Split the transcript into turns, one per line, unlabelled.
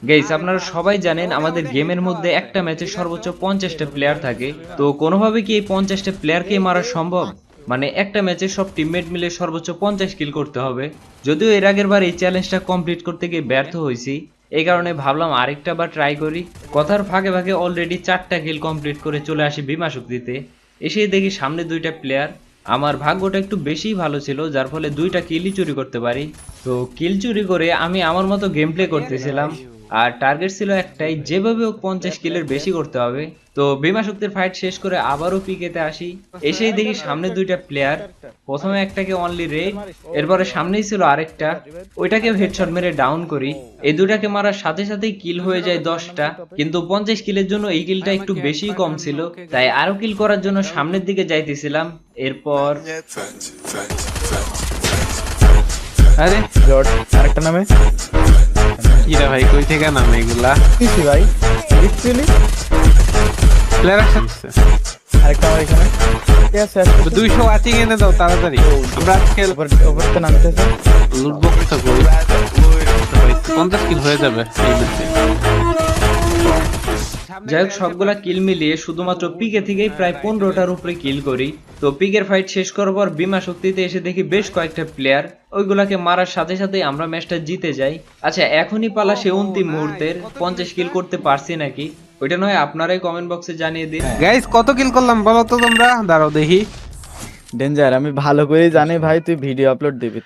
Guys আপনারা সবাই জানেন আমাদের গেমের মধ্যে একটা ম্যাচে সর্বোচ্চ 50টা প্লেয়ার থাকে। তো কোনোভাবে কি এই 50টা প্লেয়ারকে মারা সম্ভব? মানে একটা ম্যাচে সব টিমমেট মিলে সর্বোচ্চ 50 কিল করতে হবে। যদিও এর আগের বার এই চ্যালেঞ্জটা কমপ্লিট করতে গিয়ে ব্যর্থ হয়েছি, এই কারণে ভাবলাম আরেকটা বার ট্রাই করি। কথার ফাঁকে ফাঁকে অলরেডি 4টা কিল কমপ্লিট করে চলে আসি বিমা শক্তিতে। এসে দেখি সামনে দুইটা প্লেয়ার। আমার ভাগ্যটা একটু বেশিই ভালো ছিল, যার ফলে দুইটা কিলই চুরি করতে পারি। তো কিল চুরি করে আমি আমার মতো গেম প্লে করতেছিলাম। আর টার্গেট ছিল একটাই, যেভাবে হোক 50 কিলের বেশি করতে হবে। তো বিমা শক্তির ফাইট শেষ করে আবারও পিকেতে আসি। এসেই দেখি সামনে দুইটা প্লেয়ার। প্রথমে একটাকে অনলি রেড, এরপরে সামনেই ছিল আরেকটা, ওইটাকে হেডশট মেরে ডাউন করি। এই দুটাকে মারার সাথে সাথেই কিল হয়ে যায় 10টা। কিন্তু 50 কিলের জন্য এই কিলটা একটু বেশি কম ছিল, তাই আরো কিল করার জন্য সামনের দিকে যাইতেছিলাম। এরপর
আরে
জর্জ আরেকটা নামে
কিরা ভাই কই থেকে নামে এগুলা
দিচ্ছি ভাই লিটারালি
প্লেয়ার আসছে
আরেকটা আমার এখানে ঠিক আছে
200 ওয়াচিং এনে দাও তাড়াতাড়ি আমরা আজকে
ওপরতে নামতেছে
লুট বক্সটা করি 50 কিল হয়ে যাবে এই ম্যাচে।
যাই হোক সবগুলা কিল মিলিয়ে শুধুমাত্র পিকে থেকেই প্রায় 15টার উপরে কিল করি। তো পিকের ফাইট শেষ করার পর বিমা শক্তিতে এসে দেখি বেশ কয়েকটা প্লেয়ার, ওইগুলাকে মারার সাথে সাথেই আমরা ম্যাচটা জিতে যাই। আচ্ছা এখনই পালা সে অন্তিম মুহূর্তের, 50 কিল করতে পারছি নাকি ওইটা নয় আপনারাই কমেন্ট বক্সে জানিয়ে দিন।
গাইস কত কিল করলাম বলো তো তোমরা, দাঁড়াও দেখি।
ডেঞ্জার আমি ভালো করেই জানি ভাই তুই ভিডিও আপলোড দিবি।